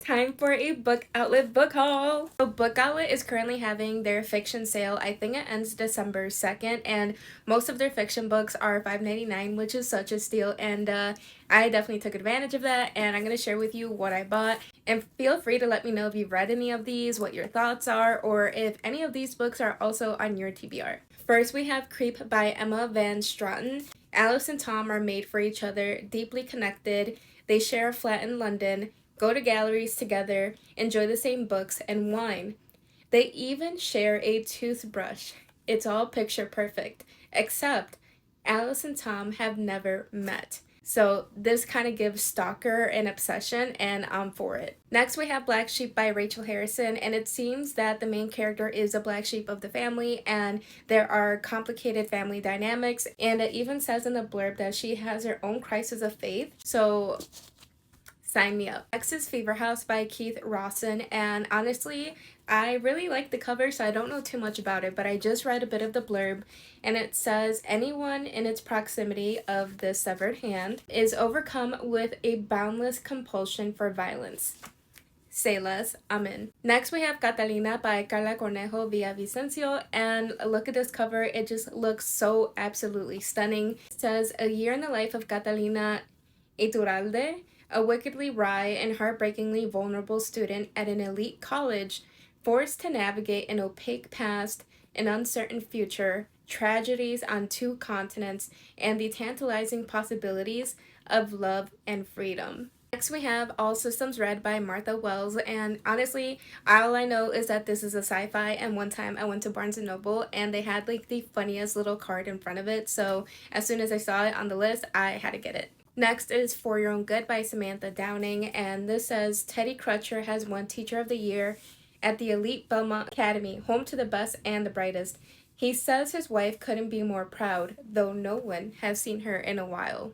Time for a Book Outlet book haul. So Book Outlet is currently having their fiction sale. I think it ends December 2nd, and most of their fiction books are $5.99, which is such a steal, and I definitely took advantage of that, and I'm going to share with you what I bought. And feel free to let me know if you've read any of these, what your thoughts are, or if any of these books are also on your TBR. First, we have Creep by Emma Van Straten. Alice and Tom are made for each other, deeply connected. They share a flat in London, go to galleries together, enjoy the same books, and wine. They even share a toothbrush. It's all picture perfect, except Alice and Tom have never met. So this kind of gives stalker an obsession, and I'm for it. Next, we have Black Sheep by Rachel Harrison, and it seems that the main character is a black sheep of the family, and there are complicated family dynamics, and it even says in the blurb that she has her own crisis of faith. So sign me up. Next is Fever House by Keith Rawson, and honestly, I really like the cover, so I don't know too much about it, but I just read a bit of the blurb, and it says anyone in its proximity of the severed hand is overcome with a boundless compulsion for violence. Say less, amen. Next, we have Catalina by Carla Cornejo Villavicencio, and look at this cover. It just looks so absolutely stunning. It says, a year in the life of Catalina Iturralde, a wickedly wry and heartbreakingly vulnerable student at an elite college, forced to navigate an opaque past, an uncertain future, tragedies on two continents, and the tantalizing possibilities of love and freedom. Next, we have All Systems Red by Martha Wells, and honestly, all I know is that this is a sci-fi, and one time I went to Barnes & Noble, and they had like the funniest little card in front of it, so as soon as I saw it on the list, I had to get it. Next is For Your Own Good by Samantha Downing, and this says, Teddy Crutcher has won Teacher of the Year at the elite Belmont Academy, home to the best and the brightest. He says his wife couldn't be more proud, though no one has seen her in a while.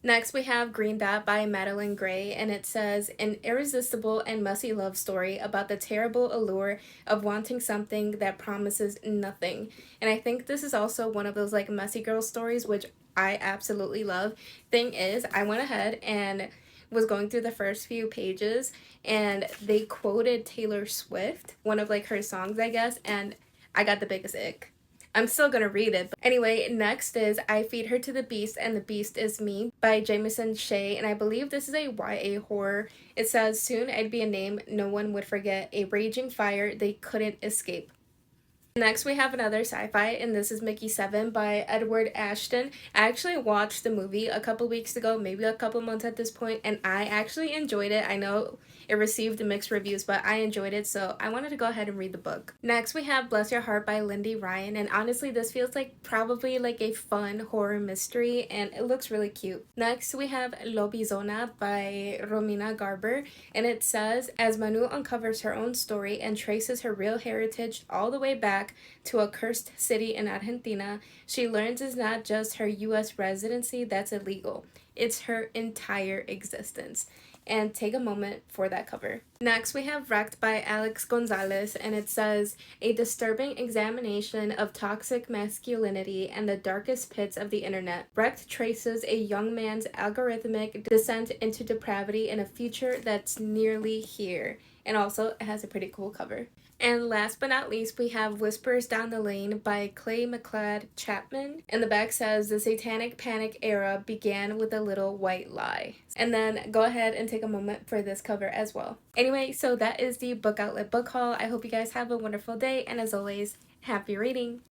Next, we have Green Dot by Madeline Gray, and it says, an irresistible and messy love story about the terrible allure of wanting something that promises nothing. And I think this is also one of those like messy girl stories, which I absolutely love. Thing is, I went ahead and was going through the first few pages, and they quoted Taylor Swift, one of like her songs, I guess, and I got the biggest ick. I'm still gonna read it. But anyway, next is I Feed Her to the Beast and the Beast is Me by Jameson Shea, and I believe this is a YA horror. It says, soon I'd be a name no one would forget, a raging fire they couldn't escape. Next, we have another sci-fi, and this is Mickey 7 by Edward Ashton. I actually watched the movie a couple weeks ago, maybe a couple months at this point, and I actually enjoyed it. I know it received mixed reviews, but I enjoyed it, so I wanted to go ahead and read the book. Next, we have Bless Your Heart by Lindy Ryan, and honestly, this feels like probably like a fun horror mystery, and it looks really cute. Next, we have Lobizona by Romina Garber, and it says, as Manu uncovers her own story and traces her real heritage all the way back to a cursed city in Argentina, she learns it's not just her U.S. residency that's illegal, it's her entire existence. And take a moment for that cover. Next, we have Wrecked by Alex Gonzalez, and it says, a disturbing examination of toxic masculinity and the darkest pits of the internet. Wrecked traces a young man's algorithmic descent into depravity in a future that's nearly here. And also, it has a pretty cool cover. And last but not least, we have Whispers Down the Lane by Clay McLeod Chapman. And the back says, the satanic panic era began with a little white lie. And then go ahead and take a moment for this cover as well. Anyway, so that is the Book Outlet book haul. I hope you guys have a wonderful day, and as always, happy reading!